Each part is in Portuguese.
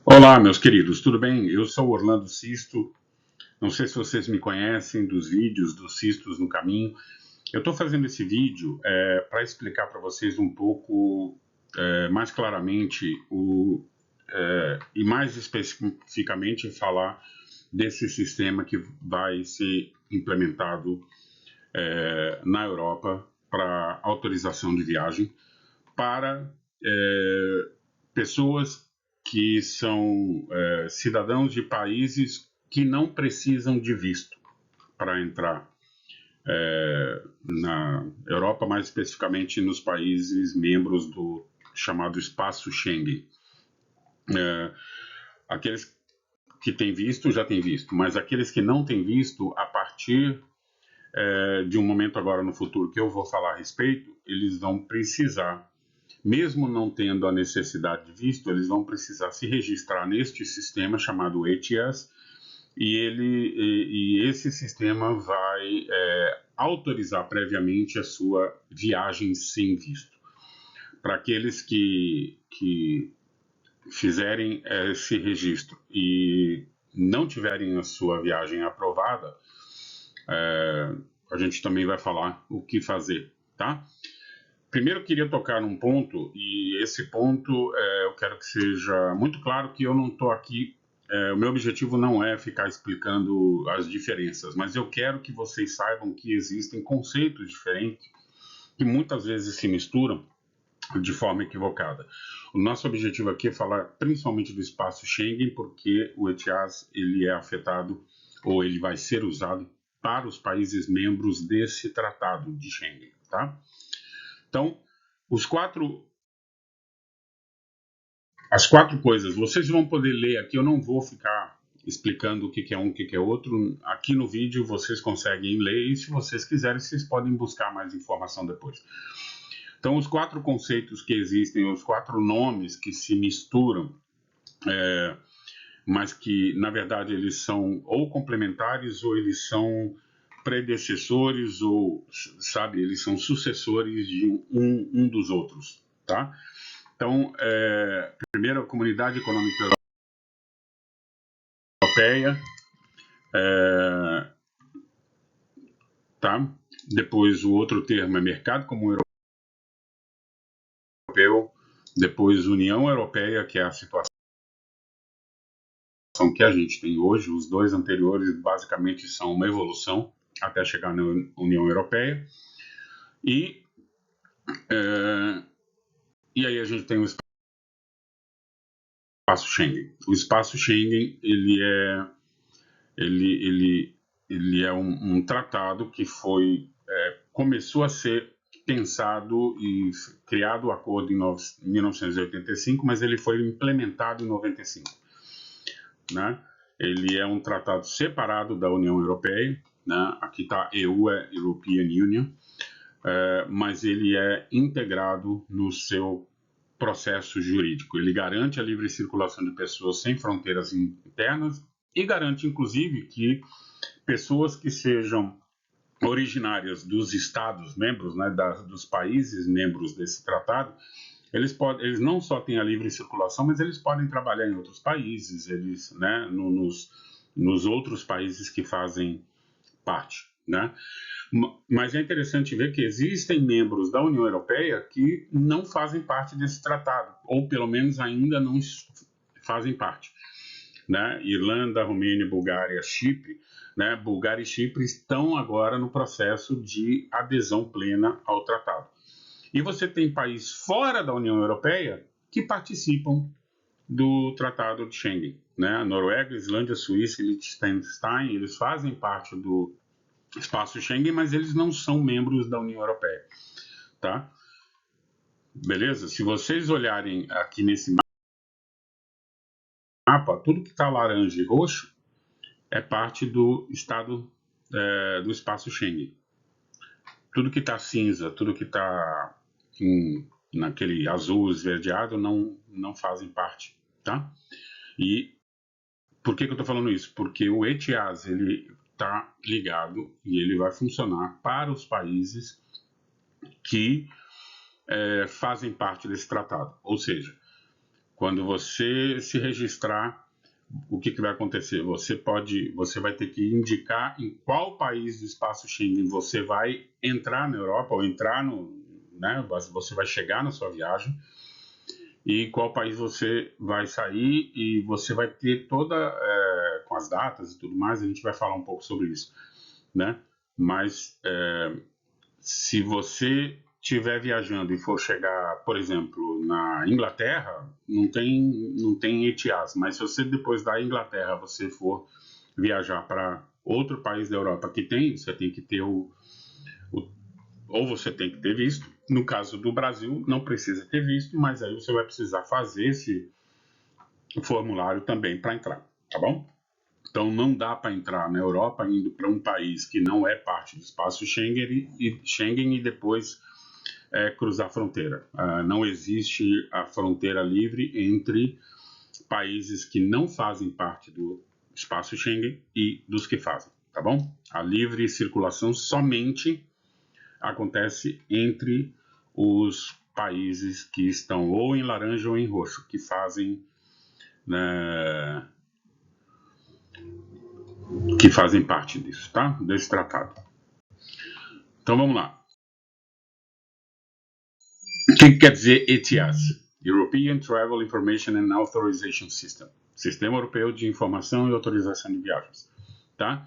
Olá, meus queridos, tudo bem? Eu sou Orlando Sisto. Não sei se vocês me conhecem dos vídeos dos Cistos no Caminho. Eu estou fazendo esse vídeo para explicar para vocês um pouco mais claramente e mais especificamente falar desse sistema que vai ser implementado na Europa para autorização de viagem para pessoas que são cidadãos de países que não precisam de visto para entrar na Europa, mais especificamente nos países membros do chamado Espaço Schengen. Aqueles que têm visto já têm visto, mas aqueles que não têm visto, a partir de um momento agora no futuro que eu vou falar a respeito, eles vão precisar, mesmo não tendo a necessidade de visto, eles vão precisar se registrar neste sistema chamado ETIAS, e esse sistema vai autorizar previamente a sua viagem sem visto. Para aqueles que fizerem esse registro e não tiverem a sua viagem aprovada, a gente também vai falar o que fazer, tá? Primeiro eu queria tocar num ponto, e esse ponto eu quero que seja muito claro que eu não estou aqui, o meu objetivo não é ficar explicando as diferenças, mas eu quero que vocês saibam que existem conceitos diferentes que muitas vezes se misturam de forma equivocada. O nosso objetivo aqui é falar principalmente do espaço Schengen, porque o ETIAS ele é afetado ou ele vai ser usado para os países membros desse tratado de Schengen, tá? Então, as quatro coisas, vocês vão poder ler aqui, eu não vou ficar explicando o que é um, o que é outro. Aqui no vídeo vocês conseguem ler e se vocês quiserem, vocês podem buscar mais informação depois. Então, os quatro conceitos que existem, os quatro nomes que se misturam, mas que, na verdade, eles são ou complementares ou eles são predecessores ou, sabe, eles são sucessores de um dos outros, tá? Então, primeiro, a Comunidade Econômica Europeia, tá? Depois, o outro termo é Mercado Comum Europeu. Depois, União Europeia, que é a situação que a gente tem hoje. Os dois anteriores, basicamente, são uma evolução até chegar na União Europeia. E aí a gente tem o Espaço Schengen. O Espaço Schengen, ele é um tratado que começou a ser pensado e criado o acordo em 1985, mas ele foi implementado em 95. Né? Ele é um tratado separado da União Europeia, né? Aqui está EU, é European Union, mas ele é integrado no seu processo jurídico. Ele garante a livre circulação de pessoas sem fronteiras internas e garante, inclusive, que pessoas que sejam originárias dos Estados membros, né, dos países membros desse tratado, eles não só têm a livre circulação, mas eles podem trabalhar em outros países, né, nos outros países que fazem parte, né? Mas é interessante ver que existem membros da União Europeia que não fazem parte desse tratado, ou pelo menos ainda não fazem parte. Né? Irlanda, Romênia, Bulgária, Chipre, né? Bulgária e Chipre estão agora no processo de adesão plena ao tratado. E você tem países fora da União Europeia que participam do Tratado de Schengen. Né? A Noruega, Islândia, Suíça e Liechtenstein, eles fazem parte do espaço Schengen, mas eles não são membros da União Europeia. Tá? Beleza? Se vocês olharem aqui nesse mapa, tudo que está laranja e roxo é parte do estado do espaço Schengen. Tudo que está cinza, tudo que está naquele azul esverdeado não fazem parte, tá? E por que eu estou falando isso? Porque o ETIAS ele está ligado e ele vai funcionar para os países que fazem parte desse tratado. Ou seja, Quando você se registrar, o que vai acontecer? Você vai ter que indicar em qual país do espaço Schengen você vai entrar na Europa, ou entrar né, você vai chegar na sua viagem, e qual país você vai sair, e você vai ter com as datas e tudo mais, a gente vai falar um pouco sobre isso, né? Mas se você estiver viajando e for chegar, por exemplo, na Inglaterra, não tem ETIAS, mas se você depois da Inglaterra você for viajar para outro país da Europa que tem, você tem que ter ou você tem que ter visto. No caso do Brasil, não precisa ter visto, mas aí você vai precisar fazer esse formulário também para entrar, tá bom? Então não dá para entrar na Europa indo para um país que não é parte do espaço Schengen e depois cruzar a fronteira. Não existe a fronteira livre entre países que não fazem parte do espaço Schengen e dos que fazem, tá bom? A livre circulação somente acontece entre os países que estão ou em laranja ou em roxo, que fazem parte disso, tá? Desse tratado. Então vamos lá. O que quer dizer ETIAS? European Travel Information and Authorization System. Sistema Europeu de Informação e Autorização de Viagens, tá?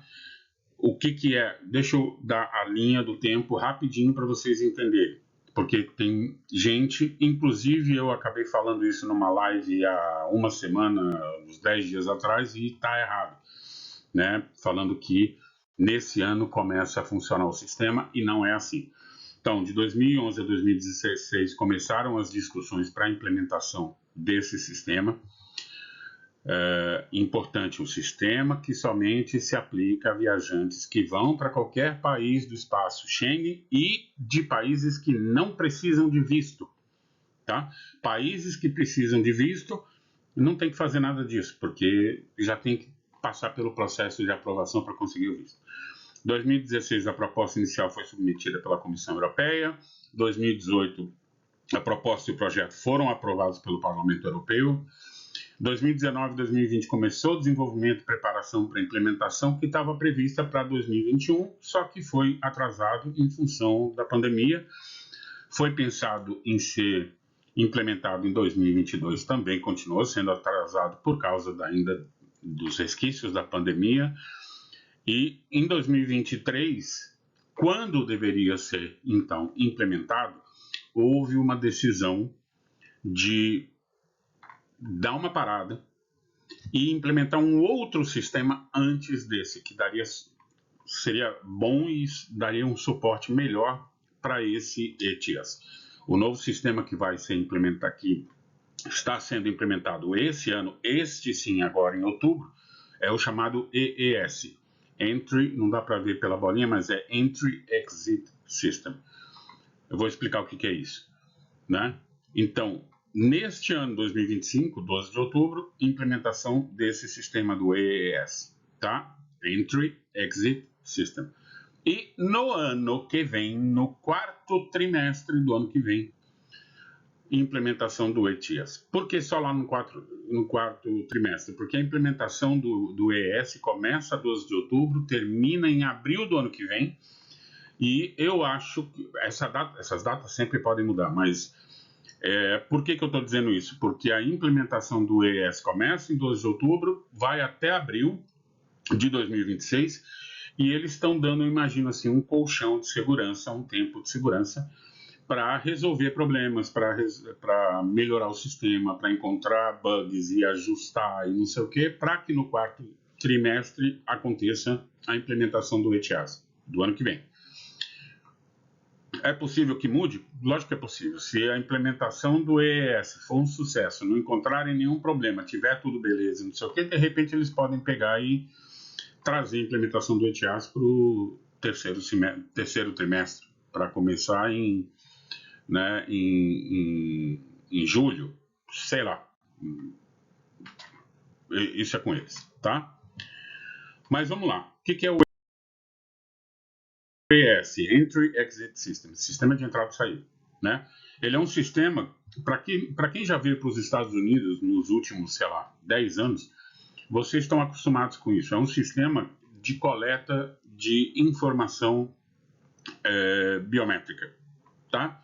O que é? Deixa eu dar a linha do tempo rapidinho para vocês entenderem, porque tem gente, inclusive eu acabei falando isso numa live há uma semana, uns 10 dias atrás, e está errado, né? Falando que nesse ano começa a funcionar o sistema e não é assim. Então, de 2011 a 2016 começaram as discussões para a implementação desse sistema. Importante, um sistema que somente se aplica a viajantes que vão para qualquer país do espaço Schengen e de países que não precisam de visto, tá? Países que precisam de visto não tem que fazer nada disso, porque já tem que passar pelo processo de aprovação para conseguir o visto. 2016 a proposta inicial foi submetida pela Comissão Europeia. 2018 a proposta e o projeto foram aprovados pelo Parlamento Europeu. 2019 e 2020 começou o desenvolvimento e preparação para a implementação que estava prevista para 2021, só que foi atrasado em função da pandemia. Foi pensado em ser implementado em 2022, também continuou sendo atrasado por causa ainda dos resquícios da pandemia. E em 2023, quando deveria ser então implementado, houve uma decisão de dar uma parada e implementar um outro sistema antes desse, que seria bom e daria um suporte melhor para esse ETIAS. O novo sistema que vai ser implementado aqui, está sendo implementado esse ano, este sim, agora em outubro, é o chamado EES. Entry, não dá para ver pela bolinha, mas é Entry Exit System. Eu vou explicar o que é isso, né? Então, neste ano 2025, 12 de outubro, implementação desse sistema do EES, tá? Entry Exit System. E no ano que vem, no quarto trimestre do ano que vem, implementação do ETIAS. Por que só lá no quarto trimestre? Porque a implementação do EES começa a 12 de outubro, termina em abril do ano que vem, e eu acho que essas datas sempre podem mudar, mas por que eu estou dizendo isso? Porque a implementação do EES começa em 12 de outubro, vai até abril de 2026, e eles estão dando, eu imagino assim, um colchão de segurança, um tempo de segurança, para resolver problemas, para melhorar o sistema, para encontrar bugs e ajustar e não sei o que, para que no quarto trimestre aconteça a implementação do ETIAS do ano que vem. É possível que mude? Lógico que é possível. Se a implementação do EES for um sucesso, não encontrarem nenhum problema, tiver tudo beleza, não sei o que, de repente eles podem pegar e trazer a implementação do ETIAS para o terceiro trimestre, para começar em julho, sei lá. Isso é com eles, tá? Mas vamos lá. O que é o EES? Entry Exit System. Sistema de entrada e saída, né? Ele é um sistema para quem já veio para os Estados Unidos nos últimos, sei lá, 10 anos, vocês estão acostumados com isso. É um sistema de coleta de informação biométrica, tá?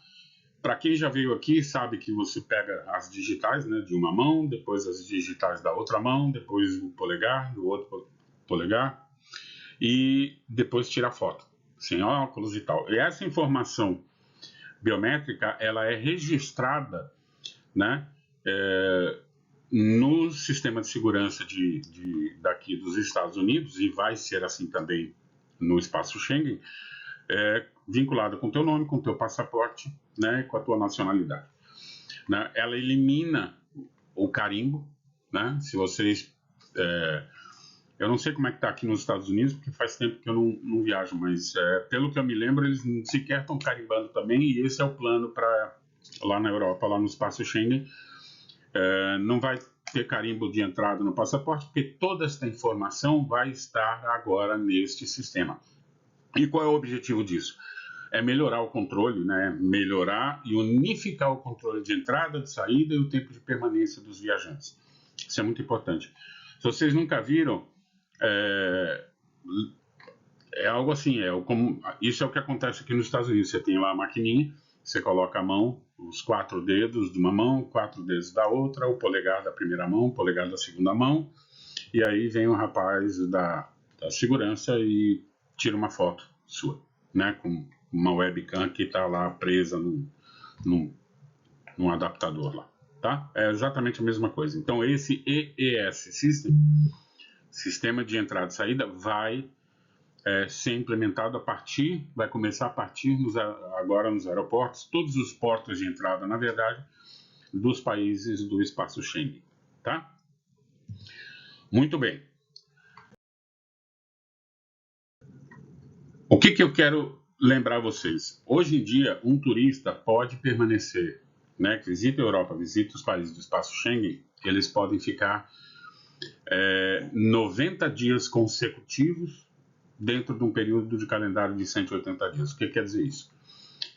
Para quem já veio aqui, sabe que você pega as digitais, né, de uma mão, depois as digitais da outra mão, depois o polegar, do outro polegar, e depois tira a foto, sem óculos e tal. E essa informação biométrica, ela é registrada, né, no sistema de segurança daqui dos Estados Unidos, e vai ser assim também no espaço Schengen, vinculada com o teu nome, com o teu passaporte, né, com a tua nacionalidade. Né? Ela elimina o carimbo, né? Se vocês... eu não sei como é que está aqui nos Estados Unidos, porque faz tempo que eu não viajo, mas pelo que eu me lembro, eles sequer estão carimbando também, e esse é o plano para lá na Europa, lá no espaço Schengen. Não vai ter carimbo de entrada no passaporte, porque toda essa informação vai estar agora neste sistema. E qual é o objetivo disso? É melhorar o controle, né? Melhorar e unificar o controle de entrada, de saída e o tempo de permanência dos viajantes. Isso é muito importante. Se vocês nunca viram, é algo assim, isso é o que acontece aqui nos Estados Unidos. Você tem lá a maquininha, você coloca a mão, os 4 dedos de uma mão, 4 dedos da outra, o polegar da primeira mão, o polegar da segunda mão, e aí vem o rapaz da segurança e tira uma foto sua, né, com uma webcam que está lá presa num adaptador lá, tá? É exatamente a mesma coisa. Então esse EES System, Sistema de Entrada e Saída, vai ser implementado vai começar a partir agora nos aeroportos, todos os portos de entrada, na verdade, dos países do espaço Schengen, tá? Muito bem. O que eu quero lembrar vocês? Hoje em dia, um turista pode permanecer, né, que visita a Europa, visita os países do espaço Schengen, eles podem ficar 90 dias consecutivos dentro de um período de calendário de 180 dias. O que quer dizer isso?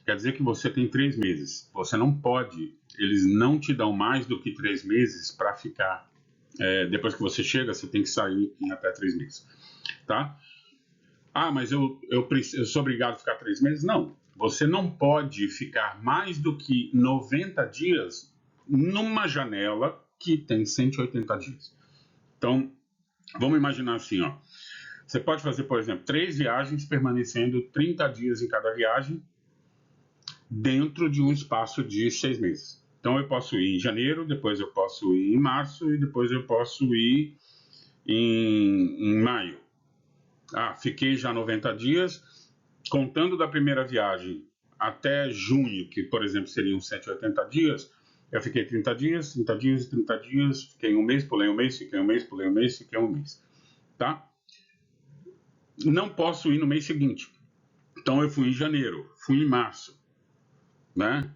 Quer dizer que você tem 3 meses. Você não pode, eles não te dão mais do que 3 meses para ficar. Depois que você chega, você tem que sair em até 3 meses. Tá? Ah, mas eu sou obrigado a ficar 3 meses? Não. Você não pode ficar mais do que 90 dias numa janela que tem 180 dias. Então, vamos imaginar assim, ó. Você pode fazer, por exemplo, 3 viagens, permanecendo 30 dias em cada viagem, dentro de um espaço de 6 meses. Então, eu posso ir em janeiro, depois eu posso ir em março e depois eu posso ir em maio. Fiquei já 90 dias, contando da primeira viagem até junho, que, por exemplo, seriam 180 dias, eu fiquei 30 dias, 30 dias, 30 dias, fiquei um mês, pulei um mês, fiquei um mês, pulei um mês, fiquei um mês. Tá? Não posso ir no mês seguinte. Então, eu fui em janeiro, fui em março, né?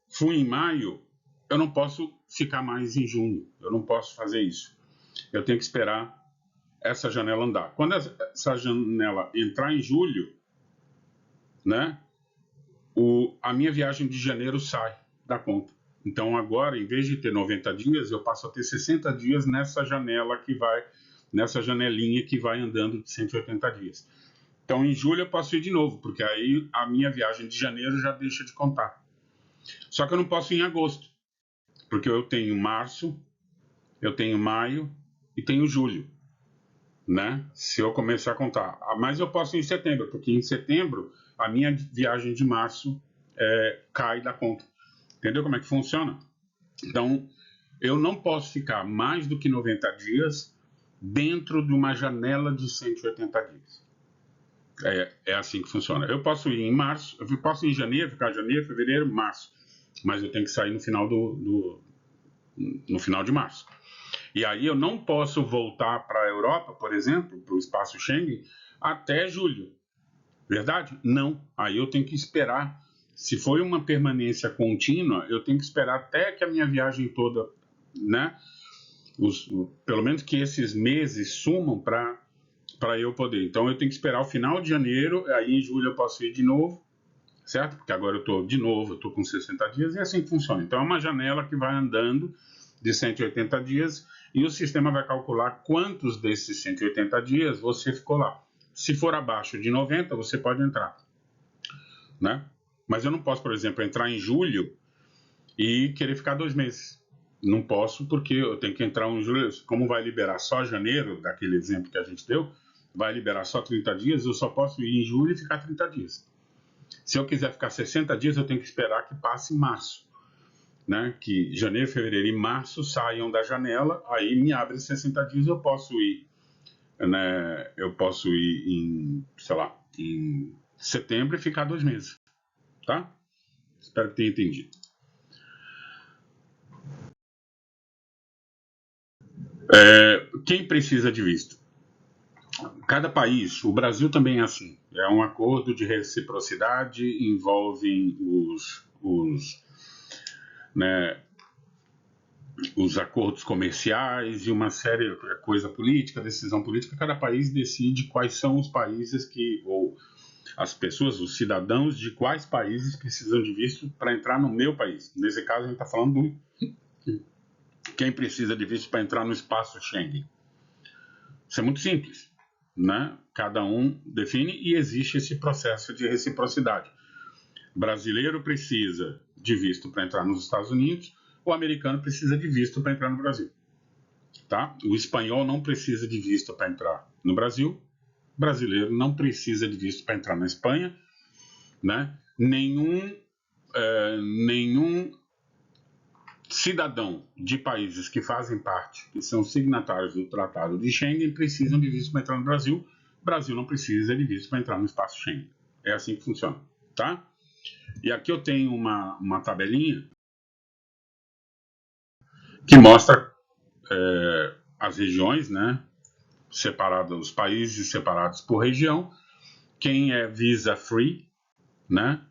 Fui em maio, eu não posso ficar mais em junho, eu não posso fazer isso. Eu tenho que esperar essa janela andar. Quando essa janela entrar em julho, né? A minha viagem de janeiro sai da conta. Então, agora, em vez de ter 90 dias, eu passo a ter 60 dias nessa janelinha que vai andando de 180 dias. Então, em julho eu posso ir de novo, porque aí a minha viagem de janeiro já deixa de contar. Só que eu não posso ir em agosto, porque eu tenho março, eu tenho maio e tenho julho, né? Se eu começar a contar. Mas eu posso ir em setembro, porque em setembro a minha viagem de março cai da conta. Entendeu como é que funciona? Então, eu não posso ficar mais do que 90 dias dentro de uma janela de 180 dias. É assim que funciona. Eu posso ir em março, eu posso ir em janeiro, ficar janeiro, fevereiro, março, mas eu tenho que sair no final no final de março. E aí eu não posso voltar para a Europa, por exemplo, para o espaço Schengen, até julho. Verdade? Não. Aí eu tenho que esperar. Se foi uma permanência contínua, eu tenho que esperar até que a minha viagem toda, né? Pelo menos que esses meses sumam para eu poder. Então eu tenho que esperar o final de janeiro, aí em julho eu posso ir de novo, certo? Porque agora eu estou com 60 dias e é assim que funciona. Então é uma janela que vai andando de 180 dias e o sistema vai calcular quantos desses 180 dias você ficou lá. Se for abaixo de 90, você pode entrar, né? Mas eu não posso, por exemplo, entrar em julho e querer ficar 2 meses. Não posso, porque eu tenho que entrar em julho. Como vai liberar só janeiro, daquele exemplo que a gente deu, vai liberar só 30 dias, eu só posso ir em julho e ficar 30 dias. Se eu quiser ficar 60 dias, eu tenho que esperar que passe março, né? Que janeiro, fevereiro e março saiam da janela, aí me abre 60 dias, eu posso ir, né? Eu posso ir em, sei lá, em setembro e ficar 2 meses, tá? Espero que tenha entendido. Quem precisa de visto? Cada país, o Brasil também é assim, é um acordo de reciprocidade, envolve né, os acordos comerciais e uma série de coisa política, decisão política. Cada país decide quais são os países ou as pessoas, os cidadãos de quais países precisam de visto para entrar no meu país. Nesse caso, a gente está falando de quem precisa de visto para entrar no espaço Schengen. Isso é muito simples, né? Cada um define e existe esse processo de reciprocidade. O brasileiro precisa de visto para entrar nos Estados Unidos, o americano precisa de visto para entrar no Brasil. Tá? O espanhol não precisa de visto para entrar no Brasil, o brasileiro não precisa de visto para entrar na Espanha, né? Nenhum cidadão de países que fazem parte, que são signatários do Tratado de Schengen, precisam de visto para entrar no Brasil. O Brasil não precisa de visto para entrar no espaço Schengen. É assim que funciona, tá? E aqui eu tenho uma tabelinha que mostra as regiões, né? Separadas, os países separados por região. Quem é visa free, né?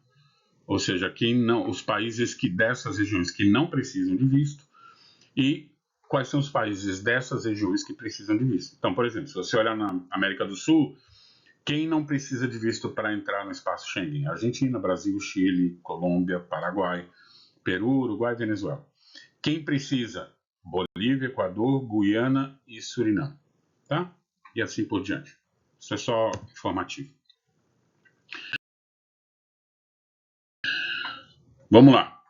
Ou seja, os países dessas regiões que não precisam de visto e quais são os países dessas regiões que precisam de visto. Então, por exemplo, se você olhar na América do Sul, quem não precisa de visto para entrar no espaço Schengen? Argentina, Brasil, Chile, Colômbia, Paraguai, Peru, Uruguai e Venezuela. Quem precisa? Bolívia, Equador, Guiana e Suriname. Tá? E assim por diante. Isso é só informativo. Vamos lá.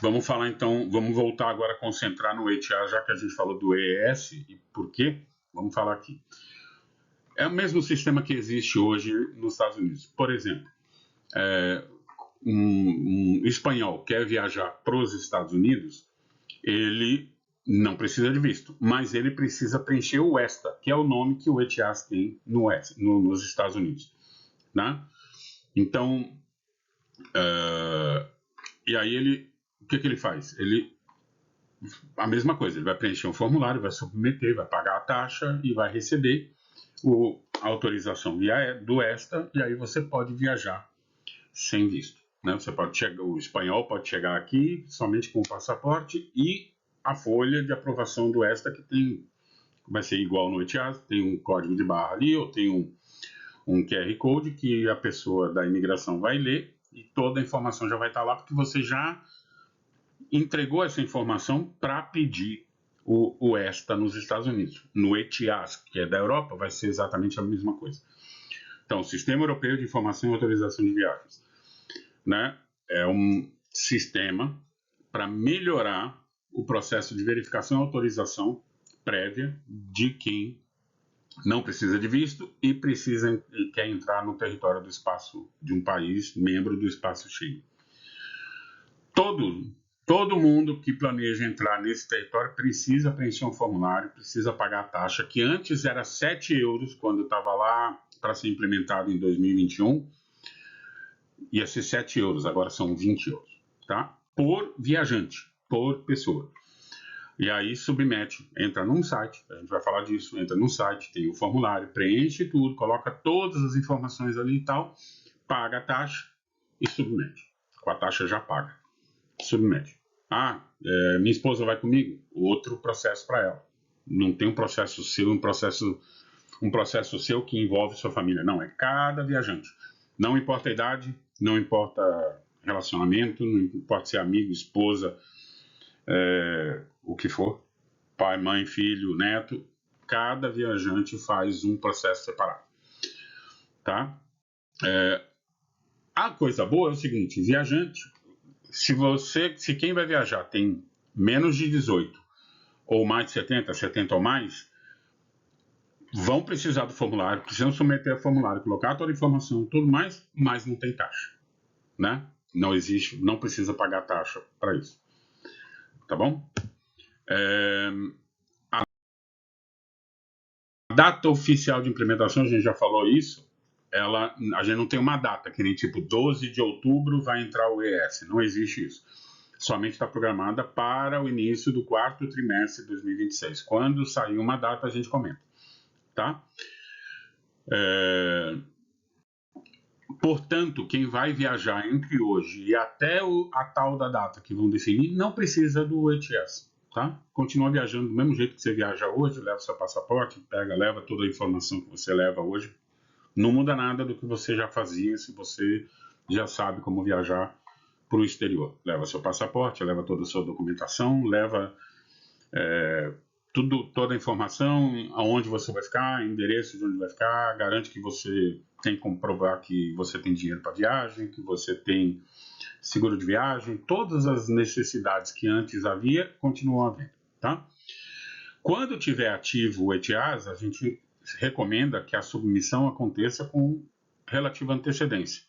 Vamos falar então, vamos voltar agora a concentrar no ETA, já que a gente falou do EES e por quê? Vamos falar aqui. É o mesmo sistema que existe hoje nos Estados Unidos. Por exemplo, um espanhol quer viajar para os Estados Unidos, ele não precisa de visto, mas ele precisa preencher o ESTA, que é o nome que o ETIAS tem nos Estados Unidos. Né? Então, e aí o que ele faz? A mesma coisa, ele vai preencher um formulário, vai submeter, vai pagar a taxa e vai receber a autorização do ESTA, e aí você pode viajar sem visto. Né? O espanhol pode chegar aqui somente com o passaporte e a folha de aprovação do ESTA, que vai ser igual no ETIAS, tem um código de barra ali, ou tem um QR Code que a pessoa da imigração vai ler e toda a informação já vai estar lá, porque você já entregou essa informação para pedir o ESTA nos Estados Unidos. No ETIAS, que é da Europa, vai ser exatamente a mesma coisa. Então, o Sistema Europeu de Informação e Autorização de Viagens, né, é um sistema para melhorar o processo de verificação e autorização prévia de quem não precisa de visto e quer entrar no território do espaço de um país membro do espaço Schengen. Todo mundo que planeja entrar nesse território precisa preencher um formulário, precisa pagar a taxa, que antes era 7 euros, quando estava lá para ser implementado em 2021, ia ser 7 euros, agora são 20 euros, tá? Por viajante, por pessoa. E aí submete, entra num site, a gente vai falar disso, entra num site, tem o formulário, preenche tudo, coloca todas as informações ali e tal, paga a taxa e submete. Com a taxa já paga. Submete. Minha esposa vai comigo? Outro processo para ela. Não tem um processo seu, um processo seu que envolve sua família. Não, é cada viajante. Não importa a idade, não importa relacionamento, não importa se é amigo, esposa, o que for, pai, mãe, filho, neto, cada viajante faz um processo separado, tá? A coisa boa é o seguinte, viajante, se quem vai viajar tem menos de 18 ou mais de 70 ou mais, vão precisar do formulário, precisam submeter o formulário, colocar toda a informação, tudo mais, mas não tem taxa, né? Não existe, não precisa pagar taxa para isso, tá bom? A data oficial de implementação, a gente já falou isso, a gente não tem uma data, que nem tipo 12 de outubro vai entrar o ES, não existe isso. Somente está programada para o início do quarto trimestre de 2026. Quando sair uma data, a gente comenta, tá? Portanto, quem vai viajar entre hoje e até a tal da data que vão definir, não precisa do ETS, tá? Continua viajando do mesmo jeito que você viaja hoje, leva seu passaporte, leva toda a informação que você leva hoje. Não muda nada do que você já fazia, se você já sabe como viajar para o exterior. Leva seu passaporte, leva toda a sua documentação, leva toda a informação, aonde você vai ficar, endereço de onde vai ficar, garante que você tem como provar que você tem dinheiro para viagem, que você tem seguro de viagem, todas as necessidades que antes havia, continuam havendo, tá? Quando tiver ativo o ETIAS, a gente recomenda que a submissão aconteça com relativa antecedência.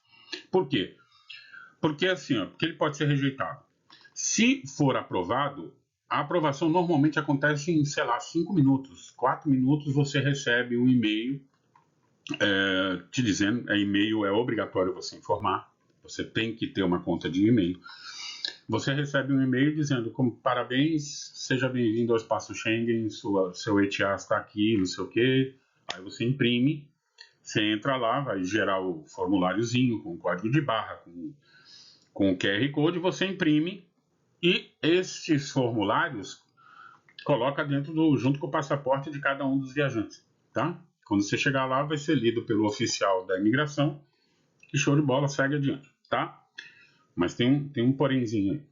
Por quê? Porque assim, porque ele pode ser rejeitado. Se for aprovado, a aprovação normalmente acontece em, sei lá, 5 minutos. 4 minutos você recebe um e-mail te dizendo, e-mail é obrigatório você informar, você tem que ter uma conta de e-mail. Você recebe um e-mail dizendo, como parabéns, seja bem-vindo ao Espaço Schengen, seu ETA está aqui, não sei o quê. Aí você imprime, você entra lá, vai gerar o formuláriozinho com o código de barra, com o QR Code, você imprime e esses formulários coloca junto com o passaporte de cada um dos viajantes, tá? Quando você chegar lá, vai ser lido pelo oficial da imigração e show de bola, segue adiante, tá? Mas tem um porémzinho aí.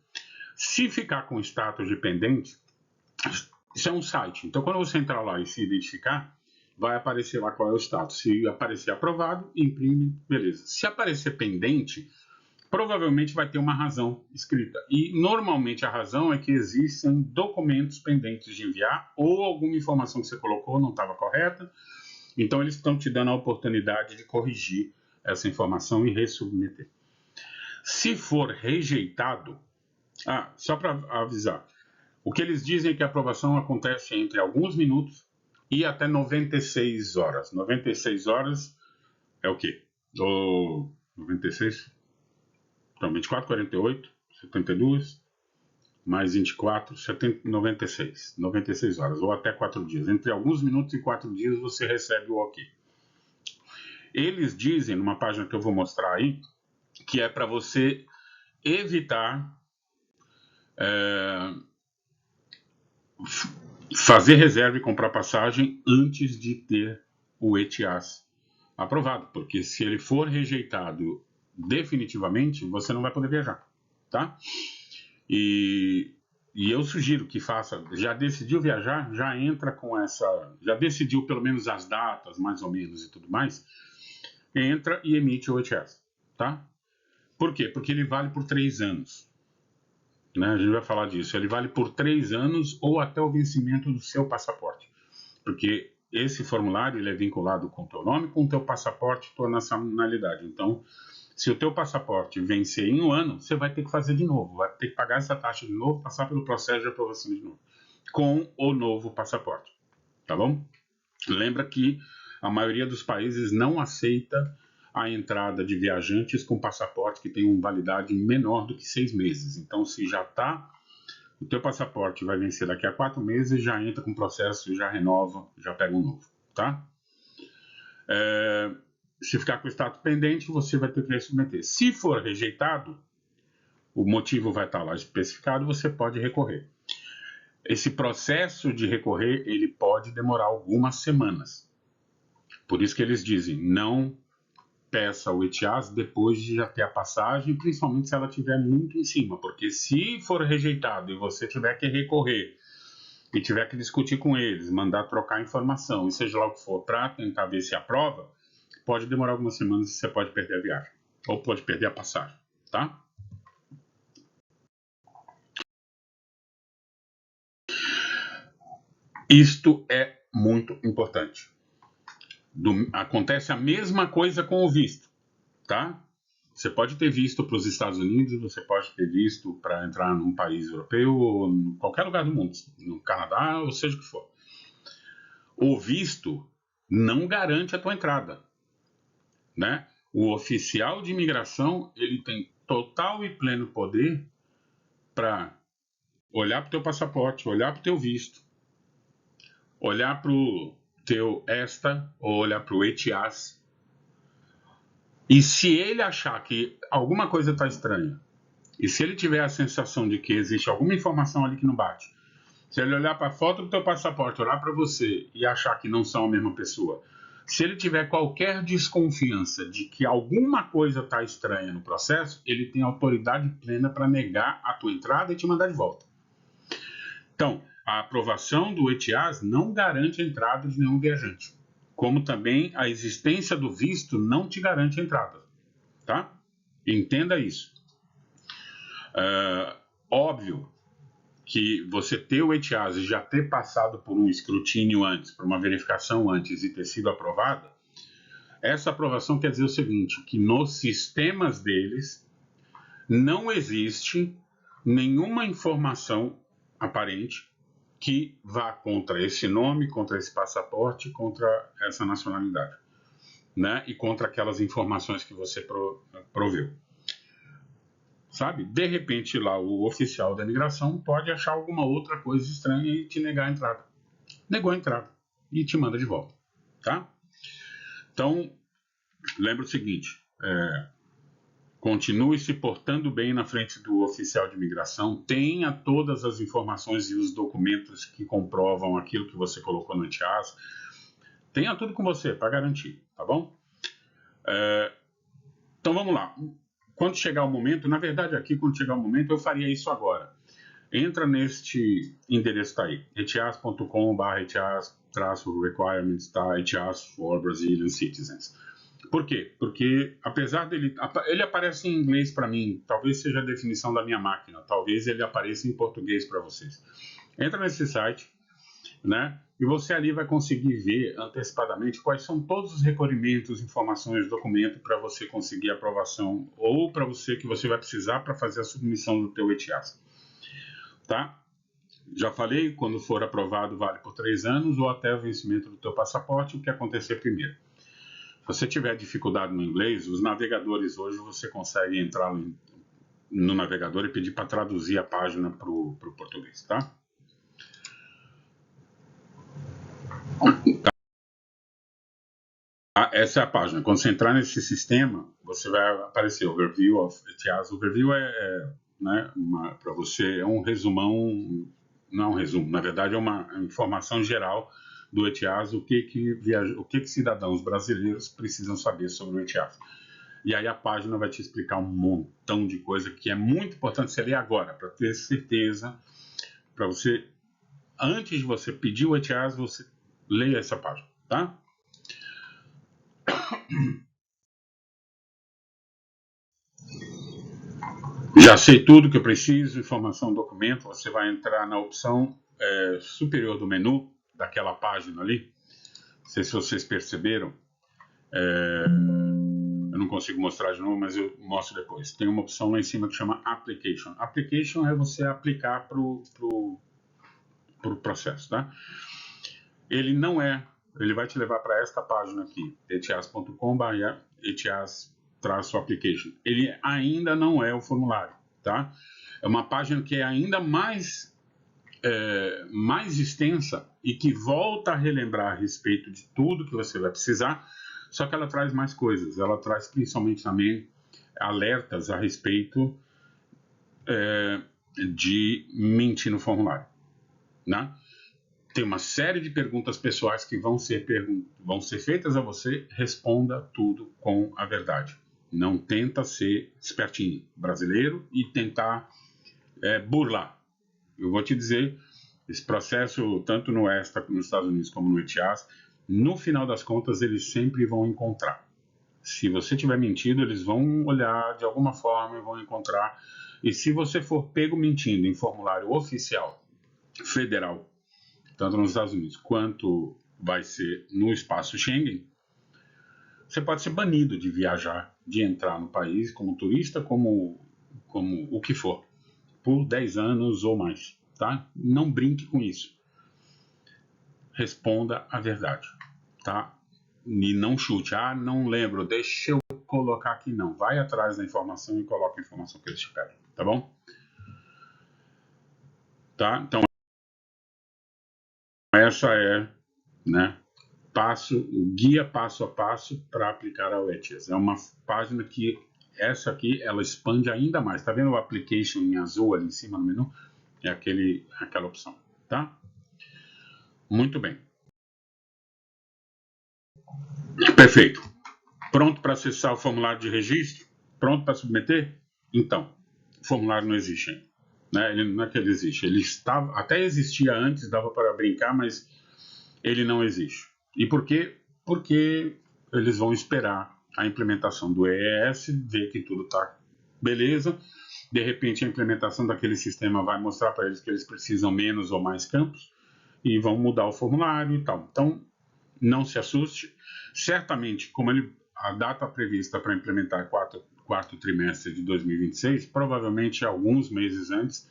Se ficar com status de pendente, isso é um site. Então, quando você entrar lá e se identificar, vai aparecer lá qual é o status. Se aparecer aprovado, imprime, beleza. Se aparecer pendente, provavelmente vai ter uma razão escrita. E, normalmente, a razão é que existem documentos pendentes de enviar ou alguma informação que você colocou não estava correta. Então, eles estão te dando a oportunidade de corrigir essa informação e resubmeter. Se for rejeitado, só para avisar, o que eles dizem é que a aprovação acontece entre alguns minutos e até 96 horas. 96 horas é o quê? 96? Então, 24, 48, 72, mais 24, 70, 96. 96 horas, ou até 4 dias. Entre alguns minutos e 4 dias você recebe o ok. Eles dizem, numa página que eu vou mostrar aí, que é para você evitar fazer reserva e comprar passagem antes de ter o ETIAS aprovado, porque se ele for rejeitado definitivamente, você não vai poder viajar, tá? E eu sugiro que faça, já decidiu viajar, já entra com já decidiu pelo menos as datas, mais ou menos, e tudo mais, entra e emite o ETIAS, tá? Por quê? Porque ele vale por 3 anos. Né? A gente vai falar disso. Ele vale por 3 anos ou até o vencimento do seu passaporte. Porque esse formulário ele é vinculado com o teu nome, com o teu passaporte e tua nacionalidade. Então, se o teu passaporte vencer em 1 ano, você vai ter que fazer de novo. Vai ter que pagar essa taxa de novo, passar pelo processo de aprovação de novo. Com o novo passaporte. Tá bom? Lembra que a maioria dos países não aceita a entrada de viajantes com passaporte que tem uma validade menor do que 6 meses. Então, se já está, o teu passaporte vai vencer daqui a 4 meses, já entra com o processo, já renova, já pega um novo, tá? Se ficar com o status pendente, você vai ter que resubmeter. Se for rejeitado, o motivo vai estar lá especificado, você pode recorrer. Esse processo de recorrer, ele pode demorar algumas semanas. Por isso que eles dizem, não peça o ETIAS depois de já ter a passagem, principalmente se ela estiver muito em cima, porque se for rejeitado e você tiver que recorrer e tiver que discutir com eles, mandar trocar informação, e seja lá o que for, para tentar ver se aprova, pode demorar algumas semanas e você pode perder a viagem, ou pode perder a passagem, tá? Isto é muito importante. Acontece a mesma coisa com o visto, tá? Você pode ter visto para os Estados Unidos, você pode ter visto para entrar num país europeu ou em qualquer lugar do mundo, no Canadá, ou seja o que for. O visto não garante a tua entrada, né? O oficial de imigração, ele tem total e pleno poder para olhar para o teu passaporte, olhar para o teu visto, olhar para o teu ESTA ou olhar para o ETIAS. E se ele achar que alguma coisa está estranha, e se ele tiver a sensação de que existe alguma informação ali que não bate, se ele olhar para a foto do teu passaporte, olhar para você e achar que não são a mesma pessoa, se ele tiver qualquer desconfiança de que alguma coisa está estranha no processo, ele tem autoridade plena para negar a tua entrada e te mandar de volta. Então, a aprovação do ETIAS não garante a entrada de nenhum viajante, como também a existência do visto não te garante a entrada, tá? Entenda isso. Óbvio que você ter o ETIAS e já ter passado por um escrutínio antes, por uma verificação antes e ter sido aprovada, essa aprovação quer dizer o seguinte, que nos sistemas deles não existe nenhuma informação aparente que vá contra esse nome, contra esse passaporte, contra essa nacionalidade, né? E contra aquelas informações que você proveu. Sabe? De repente lá o oficial da imigração pode achar alguma outra coisa estranha e te negar a entrada. Negou a entrada e te manda de volta, tá? Então, lembra o seguinte, continue se portando bem na frente do oficial de imigração, tenha todas as informações e os documentos que comprovam aquilo que você colocou no ETIAS, tenha tudo com você para garantir, tá bom? Então vamos lá. Quando chegar o momento, na verdade aqui quando chegar o momento eu faria isso agora. Entra neste endereço tá aí, etias.com/etias-requirements, tá? ETIAS for Brazilian Citizens. Por quê? Porque apesar dele, ele aparece em inglês para mim, talvez seja a definição da minha máquina, talvez ele apareça em português para vocês. Entra nesse site, né? E você ali vai conseguir ver antecipadamente quais são todos os requerimentos, informações, documentos para você conseguir aprovação ou para você que você vai precisar para fazer a submissão do teu ETIAS, tá? Já falei, quando for aprovado vale por 3 anos ou até o vencimento do teu passaporte, o que acontecer primeiro. Se você tiver dificuldade no inglês, os navegadores hoje você consegue entrar no navegador e pedir para traduzir a página para o português, tá? Essa é a página. Quando você entrar nesse sistema, você vai aparecer Overview of ETIAS. Overview né, para você, é um resumão, não é um resumo, na verdade é uma informação geral do ETIAS, o que cidadãos brasileiros precisam saber sobre o ETIAS. E aí a página vai te explicar um montão de coisa que é muito importante você ler agora, para ter certeza, para você, antes de você pedir o ETIAS, você leia essa página, tá? Já sei tudo que eu preciso, informação, documento, você vai entrar na opção superior do menu, daquela página ali, não sei se vocês perceberam, eu não consigo mostrar de novo, mas eu mostro depois. Tem uma opção lá em cima que chama Application. Application é você aplicar para o processo, tá? Ele vai te levar para esta página aqui, etias.com/etias-application. Ele ainda não é o formulário, tá? É uma página que é ainda mais extensa e que volta a relembrar a respeito de tudo que você vai precisar, só que ela traz mais coisas. Ela traz principalmente também alertas a respeito de mentir no formulário, né? tem uma série de perguntas pessoais que vão ser feitas a você, responda tudo com a verdade. Não tenta ser espertinho brasileiro e tentar burlar. Eu vou te dizer, esse processo, tanto no ESTA, nos Estados Unidos, como no ETIAS, no final das contas, eles sempre vão encontrar. Se você tiver mentido, eles vão olhar de alguma forma e vão encontrar. E se você for pego mentindo em formulário oficial federal, tanto nos Estados Unidos quanto vai ser no espaço Schengen, você pode ser banido de viajar, de entrar no país como turista, como o que for, por 10 anos ou mais, tá? Não brinque com isso. Responda a verdade, tá? E não chute, não lembro, deixa eu colocar aqui, não. Vai atrás da informação e coloca a informação que eles te pedem, tá bom? Tá? Então, essa é, né, o guia passo a passo para aplicar a ETIAS. É uma página que, essa aqui, ela expande ainda mais. Tá vendo o application em azul ali em cima no menu? É aquela opção, tá? Muito bem. Perfeito. Pronto para acessar o formulário de registro? Pronto para submeter? Então, o formulário não existe ainda. Né? Ele, não é que ele existe. Ele estava, até existia antes, dava para brincar, mas ele não existe. E por quê? Porque eles vão esperar a implementação do EES, ver que tudo está beleza. De repente, a implementação daquele sistema vai mostrar para eles que eles precisam menos ou mais campos e vão mudar o formulário e tal. Então, não se assuste. Certamente, como a data prevista para implementar é quarto trimestre de 2026, provavelmente alguns meses antes,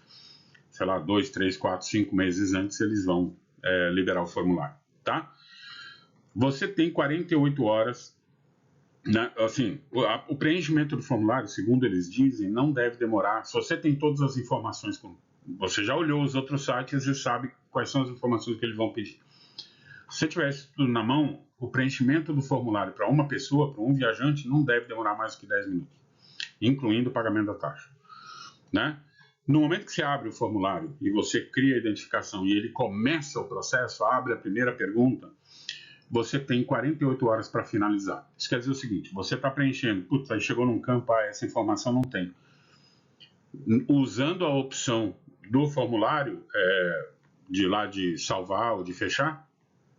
sei lá, 2, 3, 4, 5 meses antes, eles vão liberar o formulário, tá? Você tem 48 horas, né? Assim, o preenchimento do formulário, segundo eles dizem, não deve demorar. Se você tem todas as informações, você já olhou os outros sites e sabe quais são as informações que eles vão pedir. Se você tiver isso tudo na mão, o preenchimento do formulário para uma pessoa, para um viajante, não deve demorar mais do que 10 minutos, incluindo o pagamento da taxa, né? No momento que você abre o formulário e você cria a identificação e ele começa o processo, abre a primeira pergunta, você tem 48 horas para finalizar. Isso quer dizer o seguinte, você está preenchendo, putz, aí chegou num campo, essa informação não tem. Usando a opção do formulário, de salvar ou de fechar,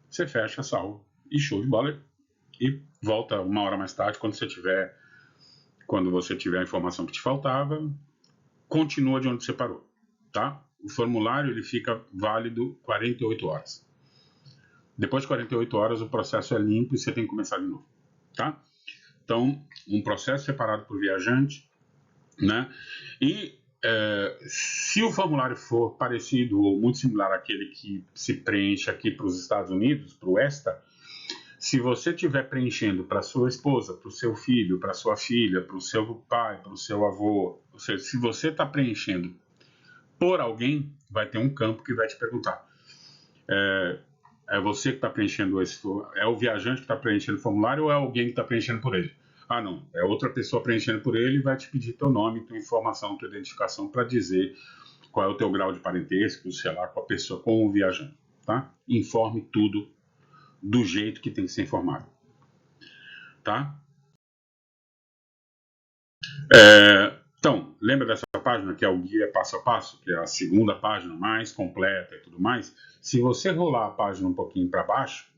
você fecha, salva e show de bola. E volta uma hora mais tarde, quando você tiver a informação que te faltava, continua de onde você parou, tá? O formulário ele fica válido 48 horas. Depois de 48 horas, o processo é limpo e você tem que começar de novo, tá? Então, um processo separado por viajante, né? E se o formulário for parecido ou muito similar àquele que se preenche aqui para os Estados Unidos, para o ESTA, se você estiver preenchendo para sua esposa, para o seu filho, para sua filha, para o seu pai, para o seu avô, ou seja, se você está preenchendo por alguém, vai ter um campo que vai te perguntar. É você que está preenchendo é o viajante que está preenchendo o formulário ou é alguém que está preenchendo por ele? Ah, não, é outra pessoa preenchendo por ele e vai te pedir teu nome, tua informação, tua identificação para dizer qual é o teu grau de parentesco, sei lá, com a pessoa, com o viajante, tá? Informe tudo do jeito que tem que ser informado, tá? Então, lembra dessa página que é o guia passo a passo, que é a segunda página mais completa e tudo mais? Se você rolar a página um pouquinho para baixo,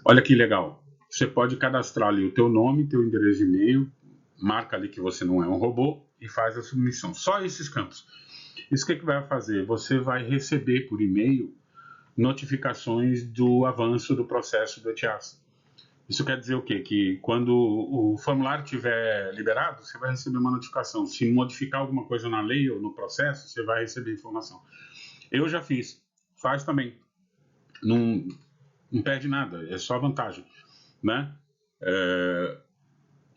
olha que legal. Você pode cadastrar ali o teu nome, teu endereço de e-mail, marca ali que você não é um robô e faz a submissão. Só esses campos. Isso que vai fazer? Você vai receber por e-mail notificações do avanço do processo do ETIAS. Isso quer dizer o quê? Que quando o formulário estiver liberado, você vai receber uma notificação. Se modificar alguma coisa na lei ou no processo, você vai receber informação. Eu já fiz. Faz também. Não perde nada, é só vantagem, né?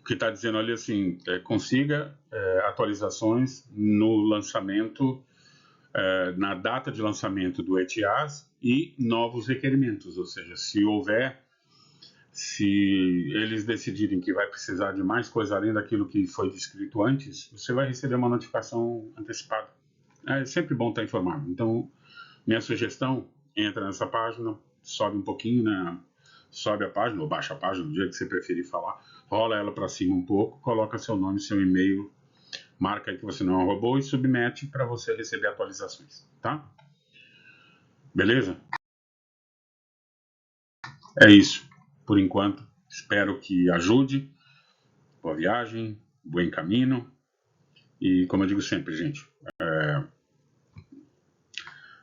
Que está dizendo ali assim, consiga atualizações no lançamento, na data de lançamento do ETIAS e novos requerimentos, ou seja, se eles decidirem que vai precisar de mais coisa além daquilo que foi descrito antes, você vai receber uma notificação antecipada. É sempre bom estar informado. Então, Minha sugestão, entra nessa página, sobe um pouquinho, né? Sobe a página ou baixa a página, do jeito que você preferir falar, rola ela para cima um pouco, coloca seu nome, seu e-mail, marca aí que você não é um robô e submete para você receber atualizações, tá? Beleza? É isso, por enquanto. Espero que ajude. Boa viagem, bom caminho. E como eu digo sempre, gente,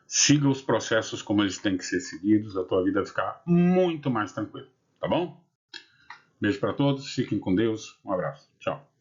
siga os processos como eles têm que ser seguidos, a tua vida vai ficar muito mais tranquila, tá bom? Beijo para todos, fiquem com Deus, um abraço, tchau.